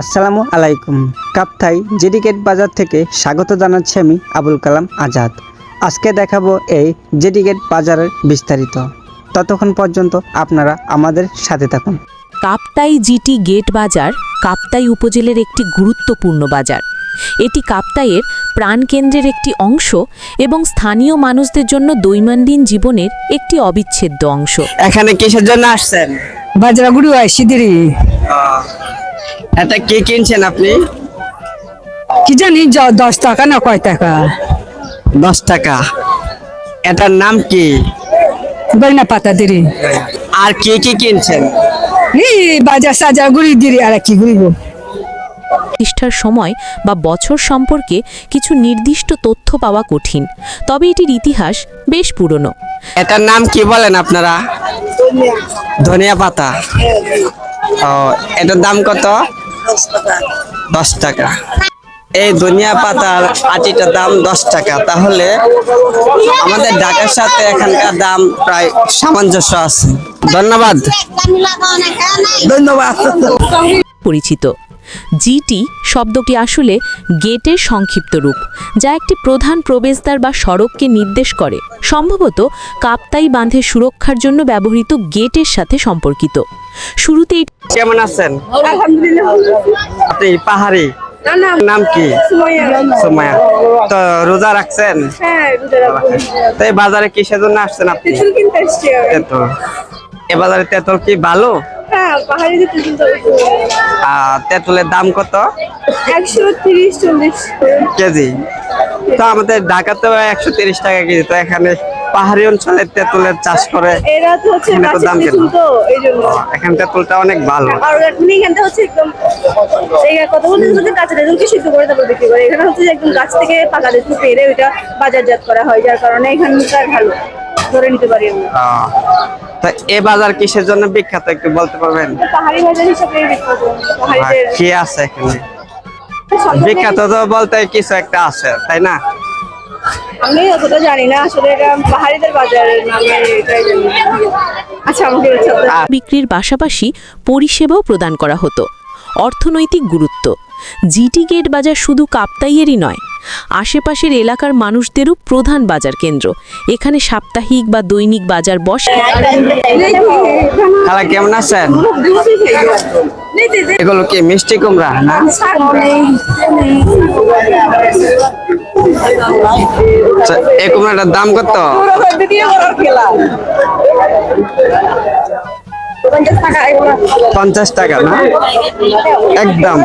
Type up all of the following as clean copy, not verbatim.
আসসালামু আলাইকুম। কাপ্তাই জেডিগেট বাজার থেকে স্বাগত জানাচ্ছি আমি আবুল কালাম আজাদ। আজকে দেখাবো এই জেডিগেট বাজারের বিস্তারিত। ততক্ষণ পর্যন্ত আপনারা আমাদের সাথে থাকুন। কাপ্তাই জিটি গেট বাজার কাপ্তাই উপজেলার একটি গুরুত্বপূর্ণ বাজার। এটি কাপ্তাইয়ের প্রাণকেন্দ্রের একটি অংশ এবং স্থানীয় মানুষদের জন্য দৈনন্দিন জীবনের একটি অবিচ্ছেদ্য অংশ। এখানে কিসের জন্য আসছেন? বাজরাগুড়ি সিদিরি। এটা কি কিনছেন আপনি? কি জানি 10 টাকা না কয় টাকা? 10 টাকা। এটার নাম কি? বাইনা পাতা দিরি। আর কি কি কিনছেন? এই বাজার সাজার গুড়ি দিরি আর কি গুড়িব। প্রতিষ্ঠার সময় বা বছর সম্পর্কে কিছু নির্দিষ্ট তথ্য পাওয়া কঠিন, তবে এটির ইতিহাস বেশ পুরনো। এটার নাম কি বলেন আপনারা? ধনিয়া পাতা। ও, এটার দাম কত? 10 টাকা। এই ধনিয়া পাতার আটিটার দাম 10 টাকা। তাহলে আমাদের ঢাকার সাথে এখানকার দাম প্রায় সামঞ্জস্য আছে। ধন্যবাদ। ধন্যবাদ। পরিচিত জিটি শব্দটি আসলে গেটের সংক্ষিপ্ত রূপ, যা একটি প্রধান প্রবেশদ্বার বা সড়ককে নির্দেশ করে, সম্ভবত কাপ্তাই বাঁধের সুরক্ষার জন্য ব্যবহৃত গেটের সাথে সম্পর্কিত। শুরুতেই কেমন আছেন? আপনি পাহাড়ি? নাম কি? সুমাইয়া। তো রোজা রাখছেন? তো এই বাজারে কিসের জন্য আসছেন আপনি? তেঁতুল। এই বাজারে তেঁতুল কি ভালো? তেঁতুলের দাম কত? 130-40 কেজি। তো আমাদের ঢাকাতে 130 টাকা কেজি। তো এখানে পাহাড়ি অঞ্চলে তেঁতুলের চাষ করে, এরা তো হচ্ছে এখানে তো দাম কেন? তো এইজন্য এখানে তেঁতুলটা অনেক ভালো। আর আপনি এখানটা হচ্ছে একদম এই কথা বলতে হচ্ছে কাঁচা তেঁতুলকে সিদ্ধ করে তারপর বিক্রি করে। এখানে হচ্ছে যে একদম গাছ থেকে পাকা তেঁতুল পেরে ওইটা বাজারজাত করা হয়, যার কারণে এখানকার ভালো ধরে নিতে পারি আমরা। তো এই বাজার কিসের জন্য বিখ্যাত একটু বলতে পারবেন? পাহাড়ি বাজার হিসেবে বিখ্যাত। পাহাড়িদের কি আছে এখানে বিখ্যাত? তো বলতে কিছু একটা আছে, তাই না? আমি অতটা জানি না আসলে, এটা পাহাড়িদের বাজারের নামে এটাই জানি। আচ্ছা, আমাকে বিক্রির পাশাপাশি পরিষেবাও প্রদান করা হতো। অর্থনৈতিক গুরুত্ব: জিটি গেট বাজার শুধু কাপ্তাইয়েরই নয়, আশেপাশের এলাকার মানুষদেরও প্রধান বাজার কেন্দ্র। এখানে সাপ্তাহিক বা দৈনিক বাজার বসে। খালা কেমন আছেন? এগুলো কি মিষ্টি কুমড়া না? এই কুমড়াটার দাম কত? 50 টাকা না? একদম।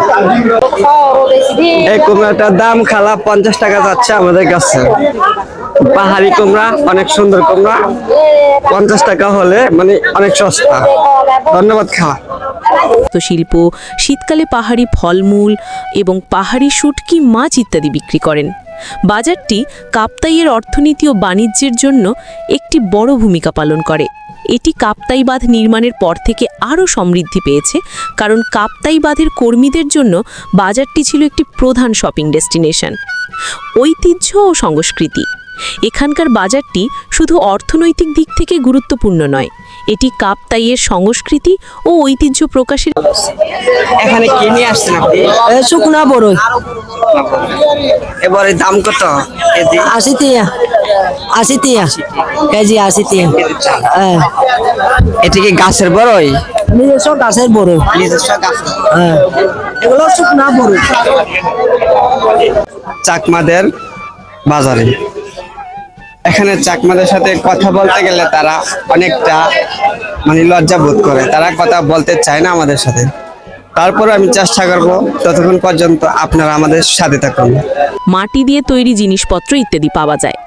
এই কুমড়াটার দাম খালা 50 টাকা যাচ্ছে আমাদের কাছে। পাহাড়ি কুমড়া, অনেক সুন্দর কুমড়া, 50 টাকা হলে মানে অনেক সস্তা। ধন্যবাদ খালা। শিল্প শীতকালে পাহাড়ি ফলমূল এবং পাহাড়ি শুটকি, মাছ ইত্যাদি বিক্রি করেন। বাজারটি কাপ্তাইয়ের অর্থনীতি ও বাণিজ্যের জন্য একটি বড় ভূমিকা পালন করে। এটি কাপ্তাই বাঁধ নির্মাণের পর থেকে আরও সমৃদ্ধি পেয়েছে, কারণ কাপ্তাই বাঁধের কর্মীদের জন্য বাজারটি ছিল একটি প্রধান শপিং ডেস্টিনেশন। ঐতিহ্য ও সংস্কৃতি: এখানকার বাজারটি শুধু অর্থনৈতিক দিক থেকে গুরুত্বপূর্ণ নয়, এটি কাপ্তাইয়ের সংস্কৃতি ও ঐতিহ্য প্রকাশের। এখানে কি নিয়ে আসছেন আপনি? শুকনা বড়ই। এবারে দাম কত কেজি? 80 টাকা। 80 টাকা কেজি। 80 টাকা। হ্যাঁ। এটা কি গাছের বড়ই? নিজস্ব গাছের বড়ই। নিজস্ব গাছ। হ্যাঁ, এগুলো শুকনা বড়ই। চাকমাদের বাজারে এখানে চাকমাদের সাথে কথা বলতে গেলে তারা অনেকটা মানে লজ্জা বোধ করে, তারা কথা বলতে চায় না আমাদের সাথে। তারপর আমি চেষ্টা করব, ততক্ষণ পর্যন্ত আপনারা আমাদের সাথে থাকুন। মাটি দিয়ে তৈরি জিনিসপত্র ইত্যাদি পাওয়া যায়।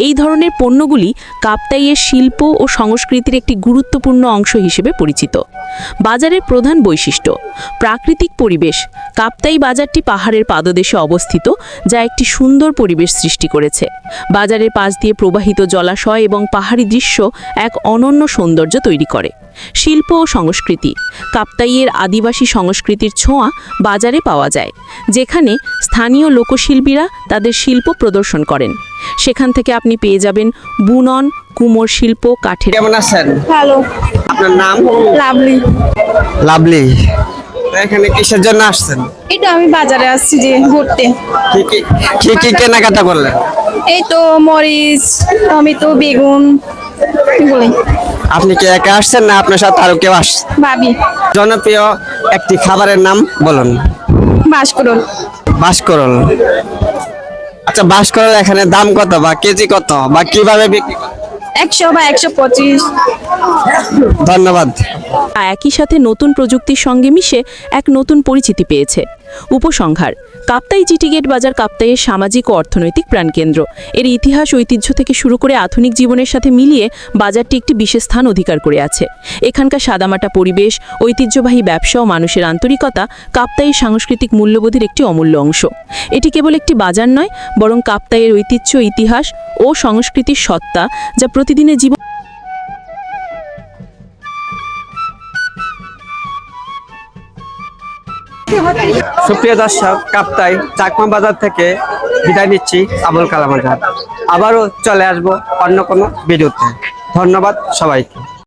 এই ধরনের পণ্যগুলি কাপ্তাইয়ের শিল্প ও সংস্কৃতির একটি গুরুত্বপূর্ণ অংশ হিসেবে পরিচিত। বাজারের প্রধান বৈশিষ্ট্য: প্রাকৃতিক পরিবেশ। কাপ্তাই বাজারটি পাহাড়ের পাদদেশে অবস্থিত, যা একটি সুন্দর পরিবেশ সৃষ্টি করেছে। বাজারের পাশ দিয়ে প্রবাহিত জলাশয় এবং পাহাড়ি দৃশ্য এক অনন্য সৌন্দর্য তৈরি করে। শিল্প ও সংস্কৃতি: কাপ্তাইয়ের আদিবাসী সংস্কৃতির ছোঁয়া বাজারে পাওয়া যায়, যেখানে স্থানীয় লোকশিল্পীরা তাদের শিল্প প্রদর্শন করেন। সেখান থেকে আপনি পেয়ে যাবেন বুনন, কুমোর শিল্প, কাঠের। কেমন আছেন? ভালো। আপনার নাম? লাভলি। লাভলি। তো এখানে কিসের জন্য আসছেন? এটা আমি বাজারে আসছি যে ঘুরতে। কি কি কি কি কেনাকাটা করলেন? এই তো মরিচ, টমেটো, বেগুন এগুলোই। আপনি কি একা আসছেন না আপনার সাথে আরো কেউ আসছে? ভাবি জনপ্রিয় একটি খাবারের নাম বলুন। বাসকরল। বাঁশকরল। আচ্ছা, বাঁশকরল এখানে দাম কত বা কেজি কত বা কিভাবে বিক্রি করেন? 100 বা 125। ধন্যবাদ। একই সাথে নতুন প্রযুক্তির সঙ্গে মিশে এক নতুন পরিচিতি পেয়েছে। উপসংহার: কাপ্তাই জিটি গেট বাজার কাপ্তাইয়ের সামাজিক ও অর্থনৈতিক প্রাণকেন্দ্র। এর ইতিহাস ঐতিহ্য থেকে শুরু করে আধুনিক জীবনের সাথে মিলিয়ে বাজারটি একটি বিশেষ স্থান অধিকার করে আছে। এখানকার সাদামাটা পরিবেশ, ঐতিহ্যবাহী ব্যবসা ও মানুষের আন্তরিকতা কাপ্তাইয়ের সাংস্কৃতিক মূল্যবোধের একটি অমূল্য অংশ। এটি কেবল একটি বাজার নয়, বরং কাপ্তাইয়ের ঐতিহ্য, ইতিহাস ও সংস্কৃতির সত্তা, যা প্রতিদিনের জীবন। সুপ্রিয় দর্শক, কাপ্তাই চাকমা বাজার থেকে বিদায় নিচ্ছি। আবুল কালাম আজাদ। আবারও চলে আসবো অন্য কোনো ভিডিওতে। ধন্যবাদ সবাইকে।